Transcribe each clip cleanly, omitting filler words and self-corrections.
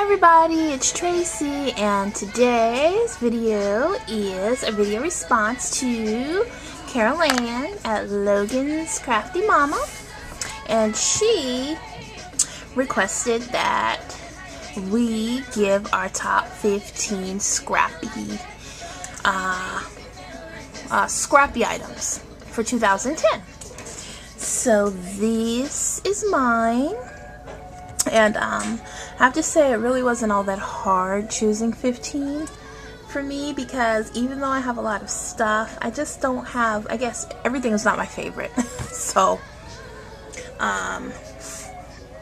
everybody, it's Tracy, and today's video is a video response to Carol Ann at Logan's Crafty Mama, and she requested that we give our top 15 scrappy items for 2010. So this is mine. And I have to say, it really wasn't all that hard choosing 15 for me, because even though I have a lot of stuff, I just don't have, I guess everything is not my favorite. So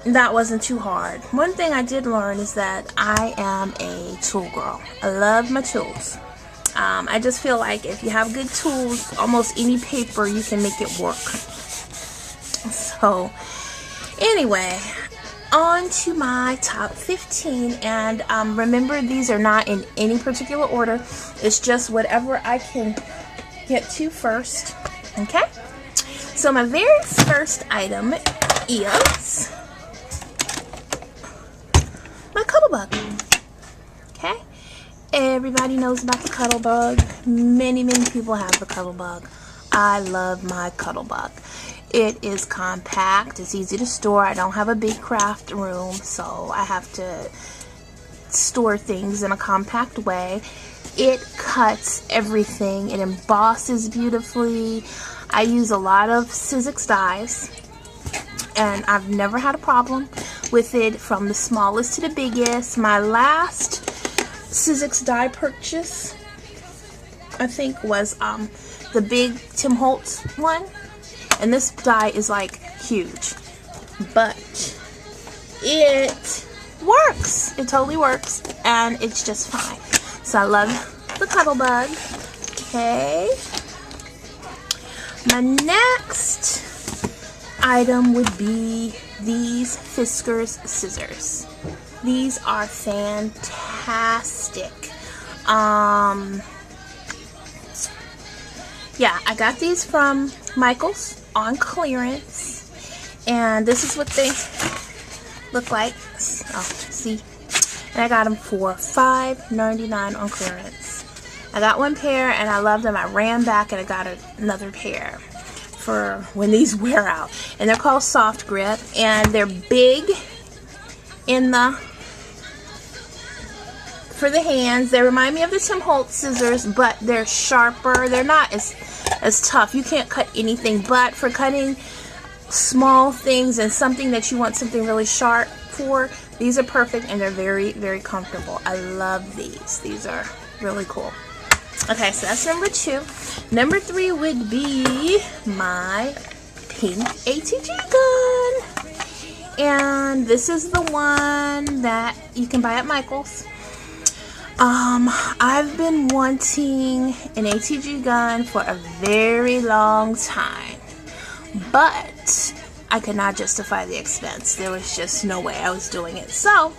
that wasn't too hard. One thing I did learn is that I am a tool girl. I love my tools. I just feel like if you have good tools, almost any paper you can make it work. So anyway, on to my top 15, and remember, these are not in any particular order. It's just whatever I can get to first. Okay, so my very first item is my Cuttlebug. Okay, everybody knows about the Cuttlebug. Many people have the Cuttlebug. I love my Cuttlebug. It is compact, it's easy to store. I don't have a big craft room, so I have to store things in a compact way. It cuts everything. It embosses beautifully. I use a lot of Sizzix dies, and I've never had a problem with it, from the smallest to the biggest. My last Sizzix die purchase, I think, was the big Tim Holtz one. And this die is like huge, but it works. It totally works, and it's just fine. So I love the Cuttlebug. Okay. My next item would be these Fiskars scissors. These are fantastic. Yeah, I got these from Michael's on clearance, and this is what they look like. Oh, see, and I got them for $5.99 on clearance. I got one pair and I loved them. I ran back and I got another pair for when these wear out, and they're called soft grip, and they're big in the for the hands. They remind me of the Tim Holtz scissors, but they're sharper. They're not as tough. You can't cut anything, but for cutting small things and something that you want something really sharp for, these are perfect, and they're very comfortable. I love these. These are really cool. Okay, so that's number 2. Number 3 would be my pink ATG gun, and this is the one that you can buy at Michael's. I've been wanting an ATG gun for a very long time, but I could not justify the expense. There was just no way I was doing it. So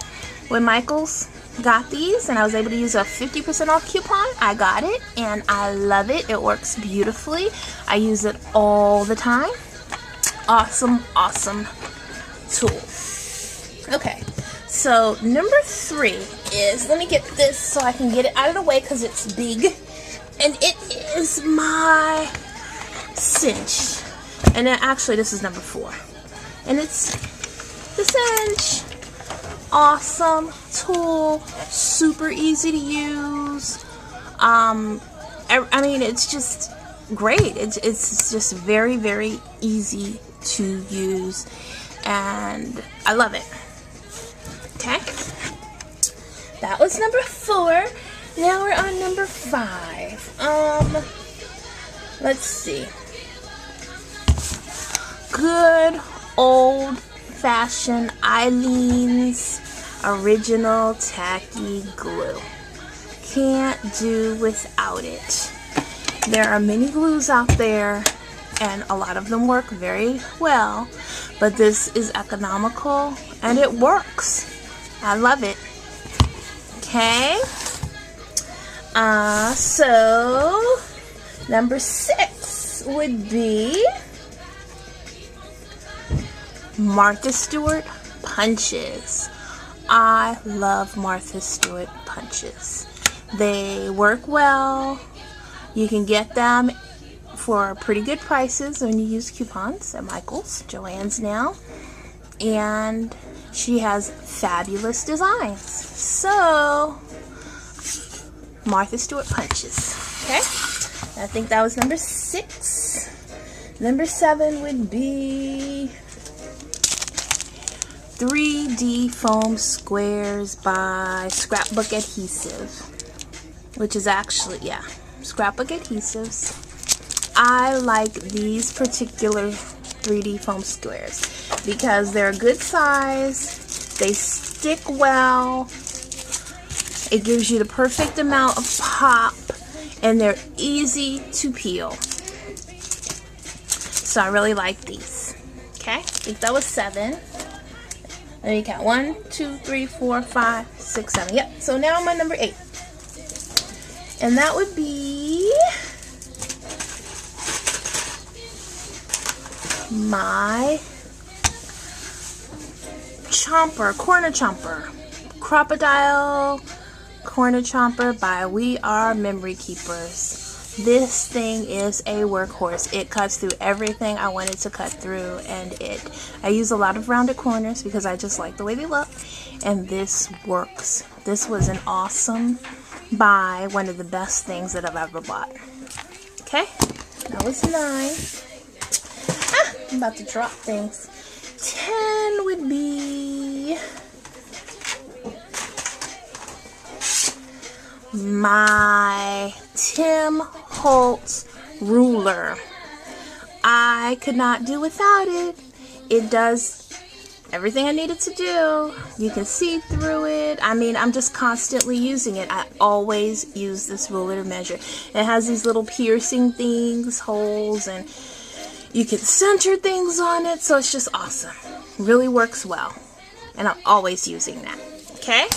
when Michael's got these and I was able to use a 50% off coupon, I got it, and I love it. It works beautifully. I use it all the time. Awesome tool. Okay, so number 3 is, let me get this so I can get it out of the way because it's big, and it is my cinch. And then actually this is number 4, and it's the cinch. Awesome tool, super easy to use. I mean, it's just great. It's just very easy to use, and I love it. Okay, that was number 4. Now we're on number 5. Let's see. Good old-fashioned Eileen's original tacky glue. Can't do without it. There are many glues out there, and a lot of them work very well, but this is economical and it works. I love it. Okay, so number 6 would be Martha Stewart punches. I love Martha Stewart punches. They work well. You can get them for pretty good prices when you use coupons at Michael's, Joann's now. And she has fabulous designs. So, Martha Stewart punches. Okay? I think that was number 6. Number 7 would be 3D foam squares by Scrapbook Adhesive, which is actually, yeah, Scrapbook Adhesives. I like these particular 3D foam squares because they're a good size, they stick well, it gives you the perfect amount of pop, and they're easy to peel. So I really like these. Okay, I think that was 7. Let me count. 1, 2, 3, 4, 5, 6, 7. Yep. So now I'm on number 8. And that would be my Chomper, corner chomper. Crocodile corner chomper by We Are Memory Keepers. This thing is a workhorse. It cuts through everything I wanted to cut through, and I use a lot of rounded corners because I just like the way they look, and this works. This was an awesome buy, one of the best things that I've ever bought. Okay, that was 9. I'm about to drop things. 10 would be my Holtz Ruler. I could not do without it. It does everything I needed to do. You can see through it. I mean, I'm just constantly using it. I always use this ruler to measure. It has these little piercing things, holes, and you can center things on it, so it's just awesome. Really works well. And I'm always using that. Okay?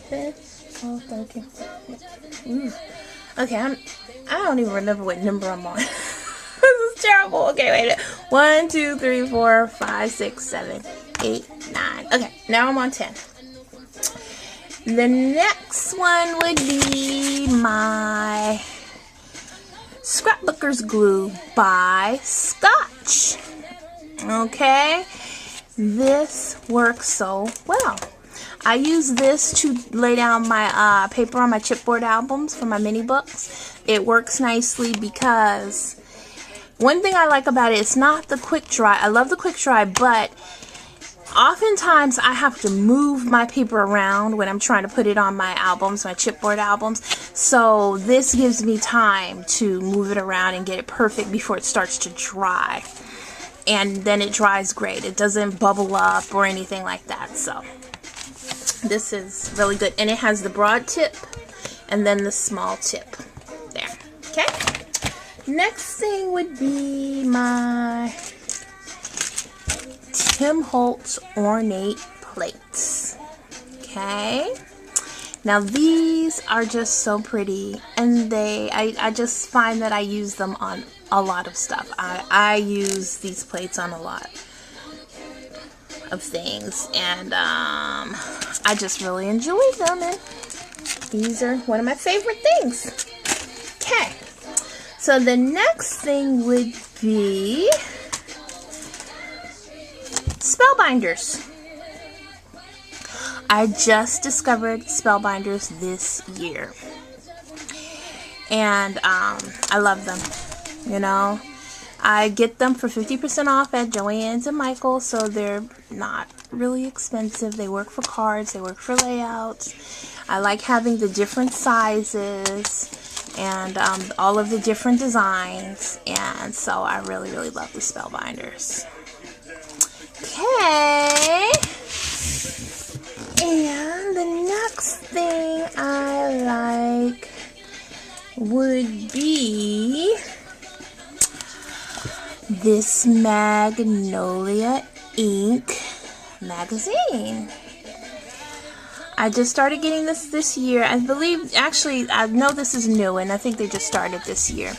12, 13, 14. Okay, I don't even remember what number I'm on. This is terrible. Okay, wait. 1, 2, 3, 4, 5, 6, 7, 8, 9. Okay, now I'm on 10. The next one would be my Scrapbookers Glue by Scotch. Okay, this works so well. I use this to lay down my paper on my chipboard albums for my mini books. It works nicely because one thing I like about it, it's not the quick dry. I love the quick dry, but oftentimes I have to move my paper around when I'm trying to put it on my albums, my chipboard albums. So this gives me time to move it around and get it perfect before it starts to dry. And then it dries great. It doesn't bubble up or anything like that. So this is really good, and it has the broad tip and then the small tip there. Okay, next thing would be my Holtz ornate plates. Okay, now these are just so pretty, and I just find that I use them on a lot of stuff. I use these plates on a lot of things, and I just really enjoy them, and these are one of my favorite things. Okay, so the next thing would be spellbinders. I just discovered spellbinders this year, and I love them. You know, I get them for 50% off at Joann's and Michael's, so they're not really expensive. They work for cards, they work for layouts. I like having the different sizes and all of the different designs, and so I really, really love the spellbinders. Okay, and the next thing I like would be this Magnolia ink magazine. I just started getting this year. I believe, actually, I know this is new, and I think they just started this year.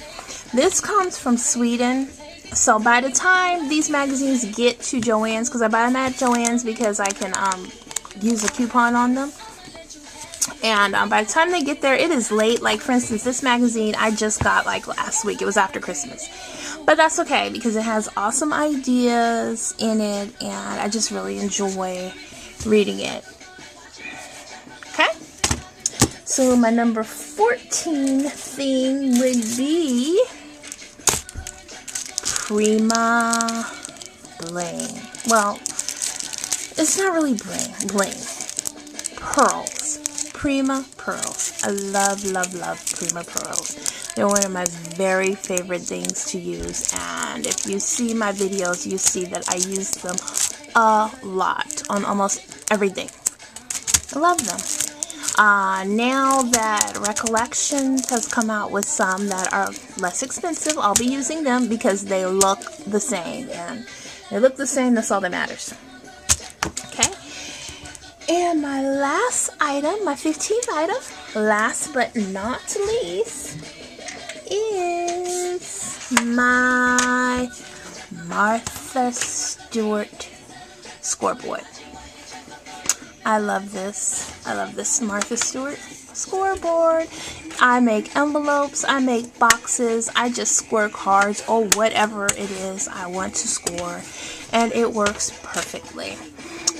This comes from Sweden, so by the time these magazines get to Joann's, because I buy them at Joann's because I can use a coupon on them. And by the time they get there, it is late. Like, for instance, this magazine I just got like last week. It was after Christmas. But that's okay, because it has awesome ideas in it, and I just really enjoy reading it. Okay? So my number 14 thing would be Prima Bling. Well, it's not really bling. Pearls. Prima pearls. I love Prima pearls. They're one of my very favorite things to use, and if you see my videos, you see that I use them a lot on almost everything. I love them. Now that Recollections has come out with some that are less expensive, I'll be using them because they look the same, and they look the same, that's all that matters. Okay? And my last item, my 15th item, last but not least, is my Martha Stewart scoreboard. I love this. I love this Martha Stewart scoreboard. I make envelopes, I make boxes, I just score cards or whatever it is I want to score, and it works perfectly.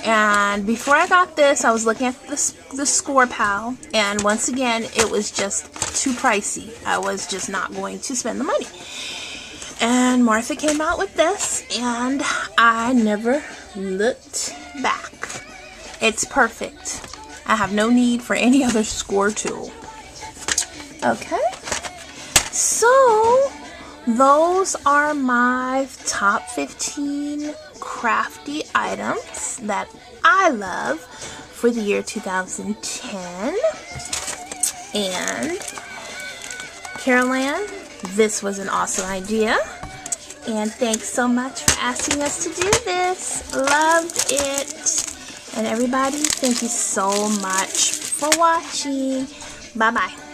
And before I got this, I was looking at the Score Pal, and once again, it was just too pricey. I was just not going to spend the money. And Martha came out with this, and I never looked back. It's perfect. I have no need for any other score tool. Okay, so those are my top 15 crafty items that I love for the year 2010. And Carol-Ann, this was an awesome idea, and thanks so much for asking us to do this. Loved it. And everybody, thank you so much for watching. Bye bye.